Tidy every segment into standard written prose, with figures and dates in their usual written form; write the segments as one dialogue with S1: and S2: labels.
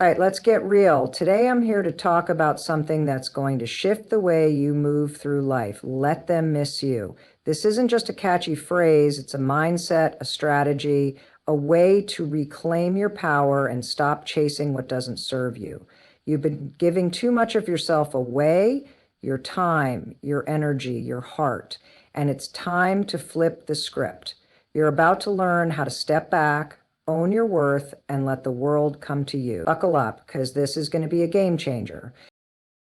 S1: All right, let's get real. Today I'm here to talk about something that's going to shift the way you move through life. Let them miss you. This isn't just a catchy phrase, it's a mindset, a strategy, a way to reclaim your power and stop chasing what doesn't serve you. You've been giving too much of yourself away, your time, your energy, your heart, and it's time to flip the script. You're about to learn how to step back, own your worth, and let the world come to you. Buckle up, because this is going to be a game changer.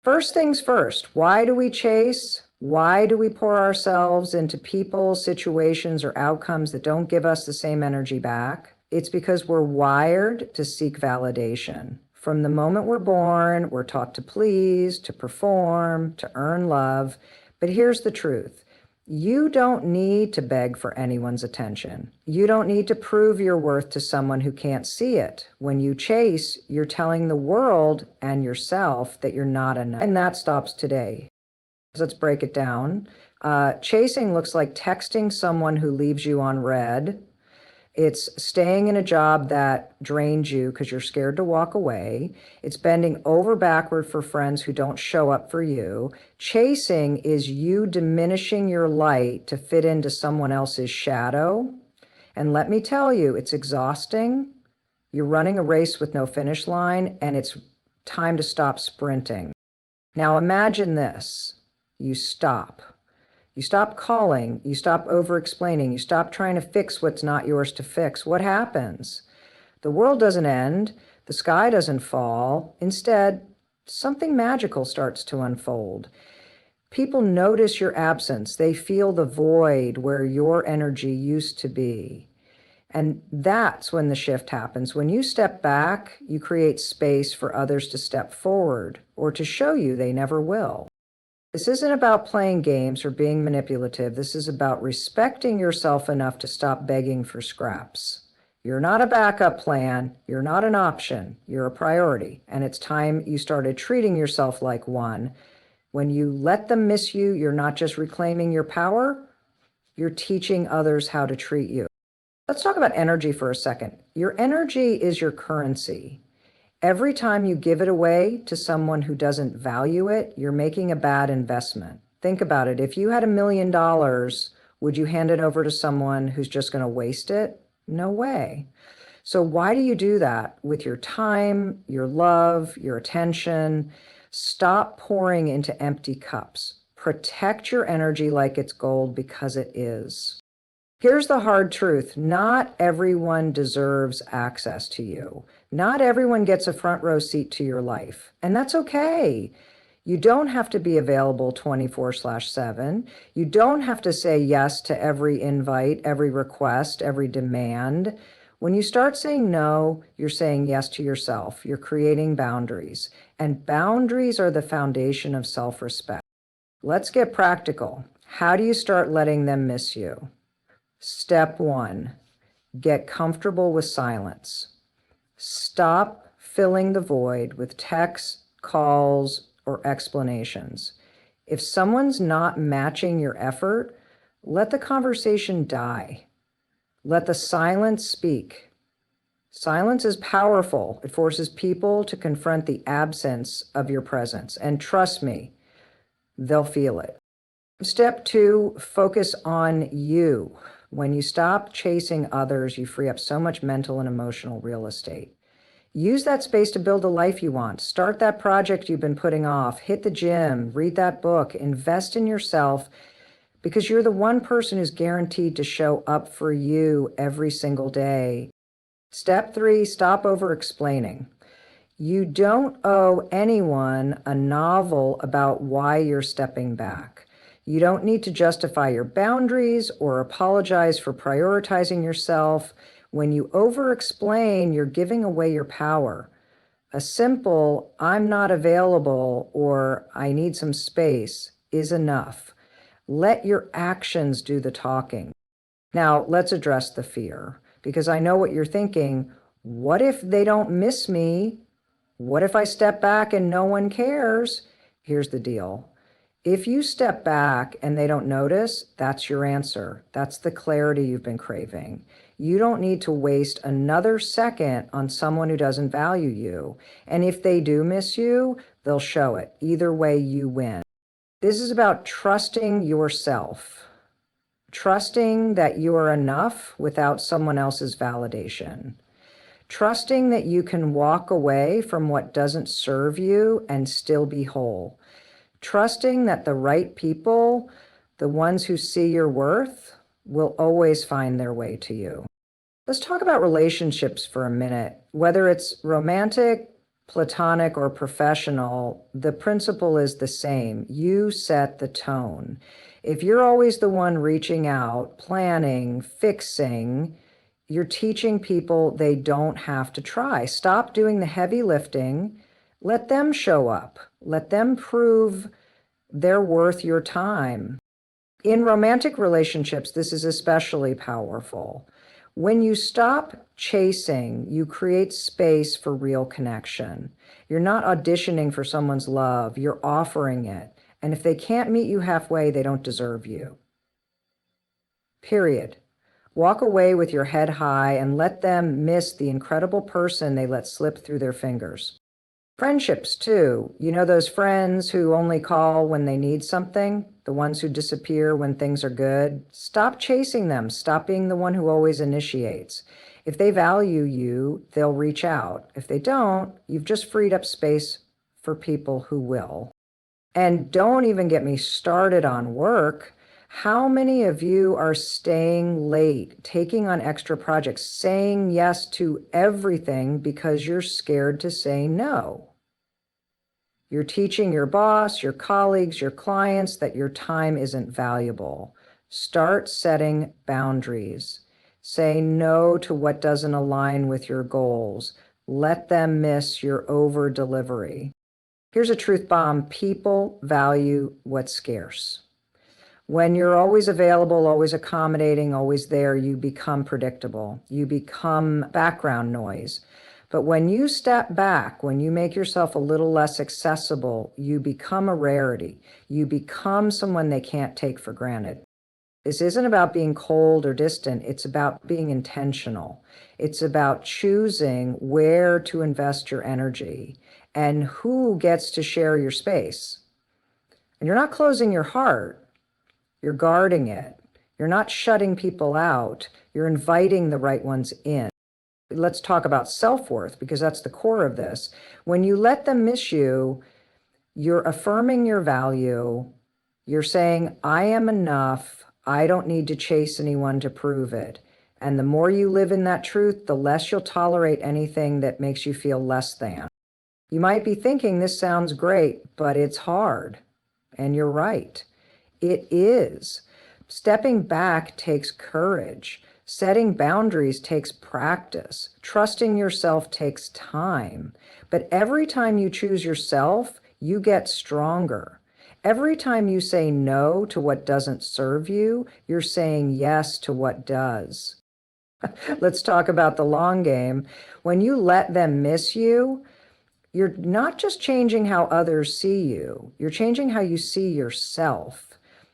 S1: First things first, why do we chase? Why do we pour ourselves into people, situations, or outcomes that don't give us the same energy back? It's because we're wired to seek validation. From the moment we're born, we're taught to please, to perform, to earn love. But here's the truth. You don't need to beg for anyone's attention. You don't need to prove your worth to someone who can't see it. When you chase, you're telling the world and yourself that you're not enough. And that stops today. Let's break it down. Chasing looks like texting someone who leaves you on red. It's staying in a job that drains you because you're scared to walk away. It's bending over backward for friends who don't show up for you. Chasing is you diminishing your light to fit into someone else's shadow. And let me tell you, it's exhausting. You're running a race with no finish line, and it's time to stop sprinting. Now imagine this. You stop. You stop calling, you stop over-explaining, you stop trying to fix what's not yours to fix. What happens? The world doesn't end, the sky doesn't fall. Instead, something magical starts to unfold. People notice your absence. They feel the void where your energy used to be. And that's when the shift happens. When you step back, you create space for others to step forward or to show you they never will. This isn't about playing games or being manipulative. This is about respecting yourself enough to stop begging for scraps. You're not a backup plan. You're not an option. You're a priority. And it's time you started treating yourself like one. When you let them miss you, you're not just reclaiming your power, you're teaching others how to treat you. Let's talk about energy for a second. Your energy is your currency. Every time you give it away to someone who doesn't value it, you're making a bad investment. Think about it. If you had $1 million, would you hand it over to someone who's just going to waste it? No way. So why do you do that with your time, your love, your attention? Stop pouring into empty cups. Protect your energy like it's gold, because it is. Here's the hard truth. Not everyone deserves access to you. Not everyone gets a front row seat to your life, and that's okay. You don't have to be available 24/7. You don't have to say yes to every invite, every request, every demand. When you start saying no, you're saying yes to yourself. You're creating boundaries, and boundaries are the foundation of self-respect. Let's get practical. How do you start letting them miss you? Step 1, get comfortable with silence. Stop filling the void with texts, calls, or explanations. If someone's not matching your effort, let the conversation die. Let the silence speak. Silence is powerful. It forces people to confront the absence of your presence. And trust me, they'll feel it. Step 2, focus on you. When you stop chasing others, you free up so much mental and emotional real estate. Use that space to build a life you want. Start that project you've been putting off. Hit the gym, read that book, invest in yourself, because you're the one person who's guaranteed to show up for you every single day. Step 3, stop over-explaining. You don't owe anyone a novel about why you're stepping back. You don't need to justify your boundaries or apologize for prioritizing yourself. When you over-explain, you're giving away your power. A simple, I'm not available, or I need some space is enough. Let your actions do the talking. Now, let's address the fear, because I know what you're thinking. What if they don't miss me? What if I step back and no one cares? Here's the deal. If you step back and they don't notice, that's your answer. That's the clarity you've been craving. You don't need to waste another second on someone who doesn't value you. And if they do miss you, they'll show it. Either way, you win. This is about trusting yourself, trusting that you are enough without someone else's validation, trusting that you can walk away from what doesn't serve you and still be whole, trusting that the right people, the ones who see your worth, will always find their way to you. Let's talk about relationships for a minute. Whether it's romantic, platonic, or professional, the principle is the same. You set the tone. If you're always the one reaching out, planning, fixing, you're teaching people they don't have to try. Stop doing the heavy lifting. Let them show up. Let them prove they're worth your time. In romantic relationships, this is especially powerful. When you stop chasing, you create space for real connection. You're not auditioning for someone's love, you're offering it. And if they can't meet you halfway, they don't deserve you. Period. Walk away with your head high and let them miss the incredible person they let slip through their fingers. Friendships, too. You know those friends who only call when they need something? The ones who disappear when things are good? Stop chasing them. Stop being the one who always initiates. If they value you, they'll reach out. If they don't, you've just freed up space for people who will. And don't even get me started on work. How many of you are staying late, taking on extra projects, saying yes to everything because you're scared to say no? You're teaching your boss, your colleagues, your clients that your time isn't valuable. Start setting boundaries. Say no to what doesn't align with your goals. Let them miss your over delivery. Here's a truth bomb. People value what's scarce. When you're always available, always accommodating, always there, you become predictable. You become background noise. But when you step back, when you make yourself a little less accessible, you become a rarity. You become someone they can't take for granted. This isn't about being cold or distant. It's about being intentional. It's about choosing where to invest your energy and who gets to share your space. And you're not closing your heart. You're guarding it. You're not shutting people out. You're inviting the right ones in. Let's talk about self-worth, because that's the core of this. When you let them miss you, you're affirming your value. You're saying, I am enough. I don't need to chase anyone to prove it. And the more you live in that truth, the less you'll tolerate anything that makes you feel less than. You might be thinking this sounds great, but it's hard. And you're right. It is. Stepping back takes courage. Setting boundaries takes practice. Trusting yourself takes time. But every time you choose yourself, you get stronger. Every time you say no to what doesn't serve you, you're saying yes to what does. Let's talk about the long game. When you let them miss you, you're not just changing how others see you, you're changing how you see yourself.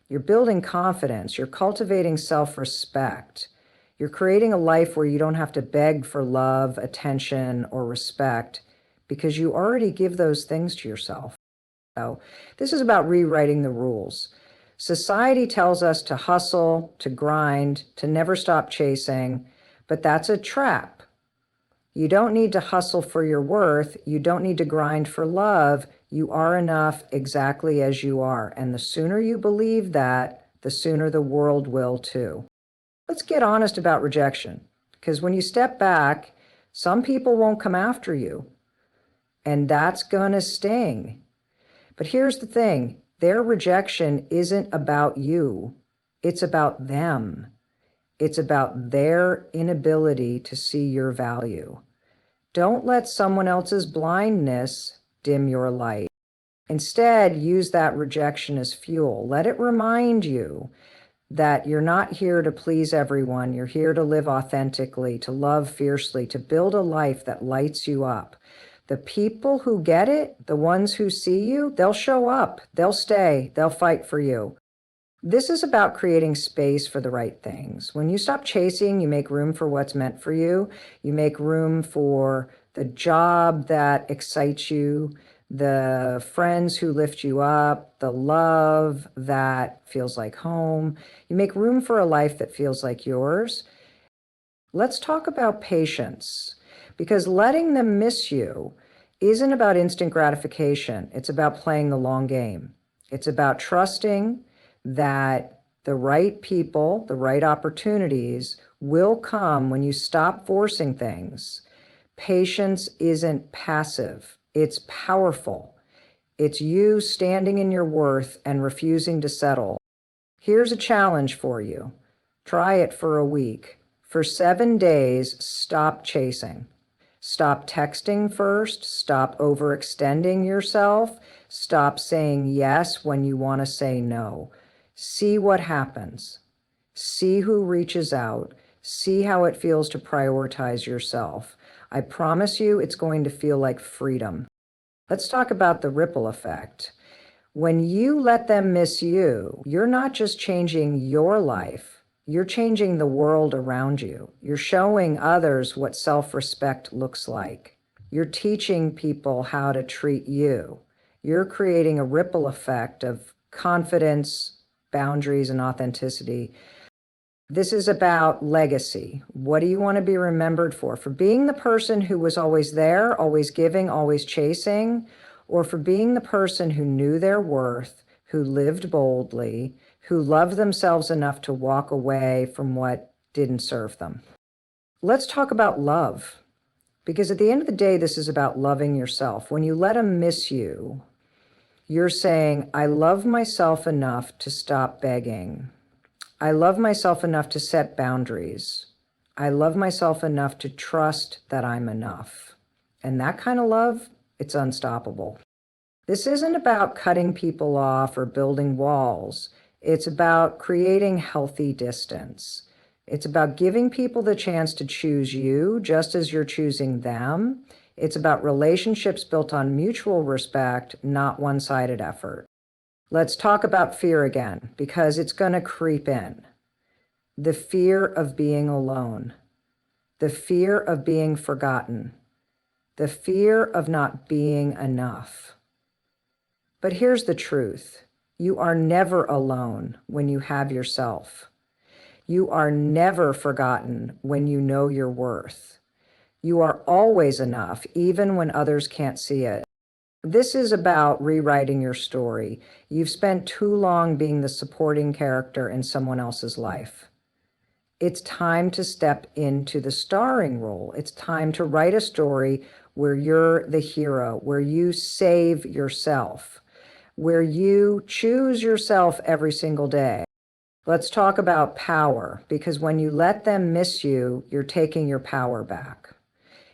S1: You're building confidence. You're cultivating self-respect. You're creating a life where you don't have to beg for love, attention, or respect because you already give those things to yourself. So this is about rewriting the rules. Society tells us to hustle, to grind, to never stop chasing, but that's a trap. You don't need to hustle for your worth. You don't need to grind for love. You are enough exactly as you are. And the sooner you believe that, the sooner the world will too. Let's get honest about rejection, because when you step back, some people won't come after you, and that's gonna sting. But here's the thing, their rejection isn't about you. It's about them. It's about their inability to see your value. Don't let someone else's blindness dim your light. Instead, use that rejection as fuel. Let it remind you that you're not here to please everyone. You're here to live authentically, to love fiercely, to build a life that lights you up. The people who get it, the ones who see you, they'll show up, they'll stay, they'll fight for you. This is about creating space for the right things. When you stop chasing, you make room for what's meant for you. You make room for the job that excites you, the friends who lift you up, the love that feels like home. You make room for a life that feels like yours. Let's talk about patience, because letting them miss you isn't about instant gratification. It's about playing the long game. It's about trusting that the right people, the right opportunities will come when you stop forcing things. Patience isn't passive, it's powerful. It's you standing in your worth and refusing to settle. Here's a challenge for you. Try it for a week. For 7 days, stop chasing. Stop texting first. Stop overextending yourself. Stop saying yes when you want to say no. See what happens. See who reaches out. See how it feels to prioritize yourself. I promise you it's going to feel like freedom. Let's talk about the ripple effect. When you let them miss you, you're not just changing your life, you're changing the world around you. You're showing others what self-respect looks like. You're teaching people how to treat you. You're creating a ripple effect of confidence, boundaries, and authenticity. This is about legacy. What do you want to be remembered for? For being the person who was always there, always giving, always chasing, or for being the person who knew their worth, who lived boldly, who loved themselves enough to walk away from what didn't serve them? Let's talk about love, because at the end of the day, this is about loving yourself. When you let them miss you, you're saying, I love myself enough to stop begging. I love myself enough to set boundaries. I love myself enough to trust that I'm enough. And that kind of love, it's unstoppable. This isn't about cutting people off or building walls. It's about creating healthy distance. It's about giving people the chance to choose you just as you're choosing them. It's about relationships built on mutual respect, not one-sided effort. Let's talk about fear again, because it's going to creep in. The fear of being alone, the fear of being forgotten, the fear of not being enough. But here's the truth. You are never alone when you have yourself. You are never forgotten when you know your worth. You are always enough, even when others can't see it. This is about rewriting your story. You've spent too long being the supporting character in someone else's life. It's time to step into the starring role. It's time to write a story where you're the hero, where you save yourself, where you choose yourself every single day. Let's talk about power, because when you let them miss you, you're taking your power back.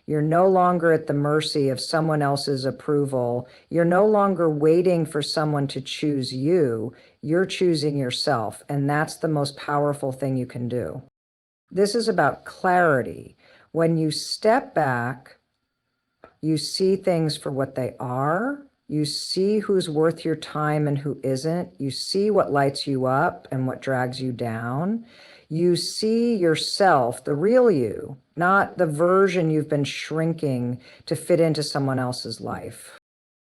S1: You're no longer at the mercy of someone else's approval. You're no longer waiting for someone to choose you. You're choosing yourself, and that's the most powerful thing you can do. This is about clarity. When you step back, you see things for what they are. You see who's worth your time and who isn't. You see what lights you up and what drags you down. You see yourself, the real you, not the version you've been shrinking to fit into someone else's life.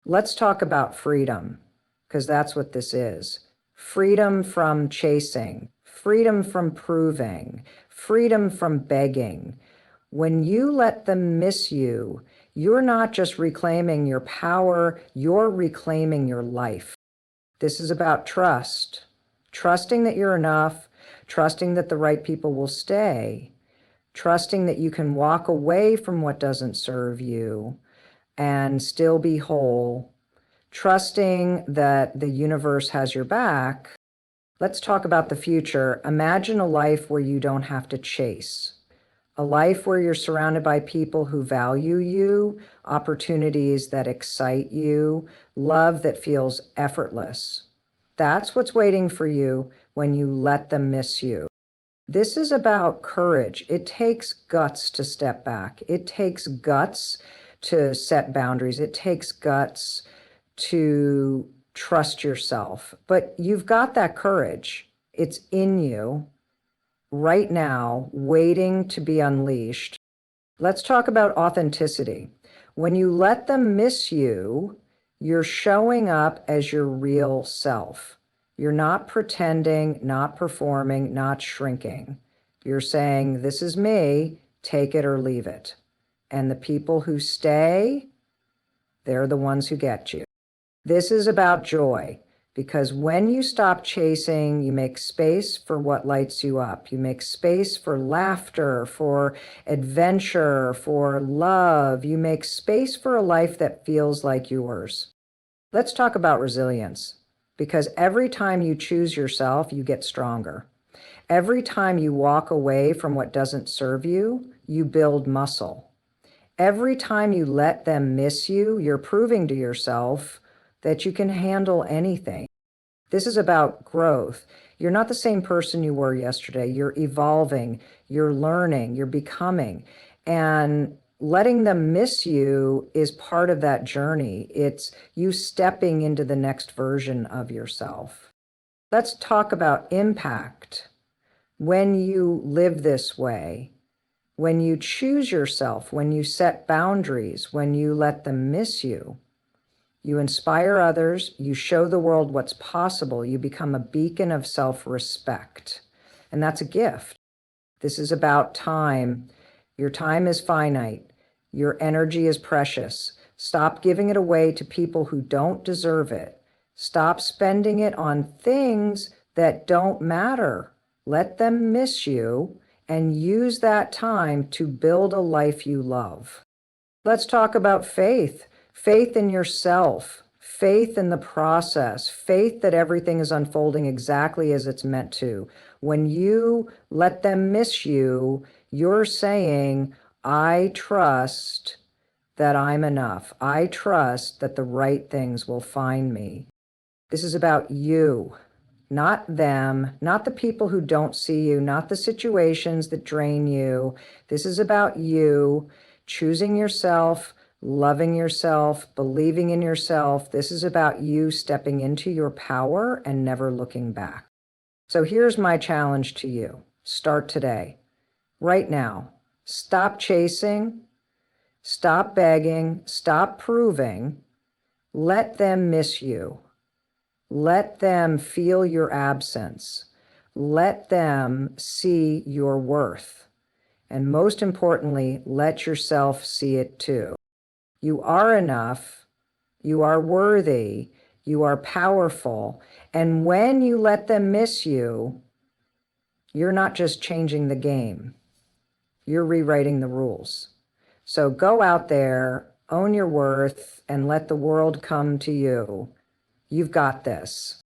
S1: Let's talk about freedom, because that's what this is. Freedom from chasing, freedom from proving, freedom from begging. When you let them miss you, you're not just reclaiming your power, you're reclaiming your life. This is about trust, trusting that you're enough, trusting that the right people will stay, trusting that you can walk away from what doesn't serve you and still be whole, trusting that the universe has your back. Let's talk about the future. Imagine a life where you don't have to chase. A life where you're surrounded by people who value you, opportunities that excite you, love that feels effortless. That's what's waiting for you when you let them miss you. This is about courage. It takes guts to step back. It takes guts to set boundaries. It takes guts to trust yourself. But you've got that courage. It's in you right now, waiting to be unleashed. Let's talk about authenticity. When you let them miss you, you're showing up as your real self. You're not pretending, not performing, not shrinking. You're saying, this is me, take it or leave it. And the people who stay, they're the ones who get you. This is about joy, because when you stop chasing, you make space for what lights you up. You make space for laughter, for adventure, for love. You make space for a life that feels like yours. Let's talk about resilience, because every time you choose yourself, you get stronger. Every time you walk away from what doesn't serve you, you build muscle. Every time you let them miss you, you're proving to yourself that you can handle anything. This is about growth. You're not the same person you were yesterday. You're evolving, you're learning, you're becoming. And letting them miss you is part of that journey. It's you stepping into the next version of yourself. Let's talk about impact. When you live this way, when you choose yourself, when you set boundaries, when you let them miss you, you inspire others, you show the world what's possible, you become a beacon of self-respect. And that's a gift. This is about time. Your time is finite. Your energy is precious. Stop giving it away to people who don't deserve it. Stop spending it on things that don't matter. Let them miss you and use that time to build a life you love. Let's talk about faith. Faith in yourself, faith in the process, faith that everything is unfolding exactly as it's meant to. When you let them miss you, you're saying, I trust that I'm enough. I trust that the right things will find me. This is about you, not them, not the people who don't see you, not the situations that drain you. This is about you choosing yourself, loving yourself, believing in yourself. This is about you stepping into your power and never looking back. So here's my challenge to you. Start today, right now. Stop chasing, stop begging, stop proving. Let them miss you. Let them feel your absence. Let them see your worth. And most importantly, let yourself see it too. You are enough. You are worthy. You are powerful. And when you let them miss you, you're not just changing the game. You're rewriting the rules. So go out there, own your worth, and let the world come to you. You've got this.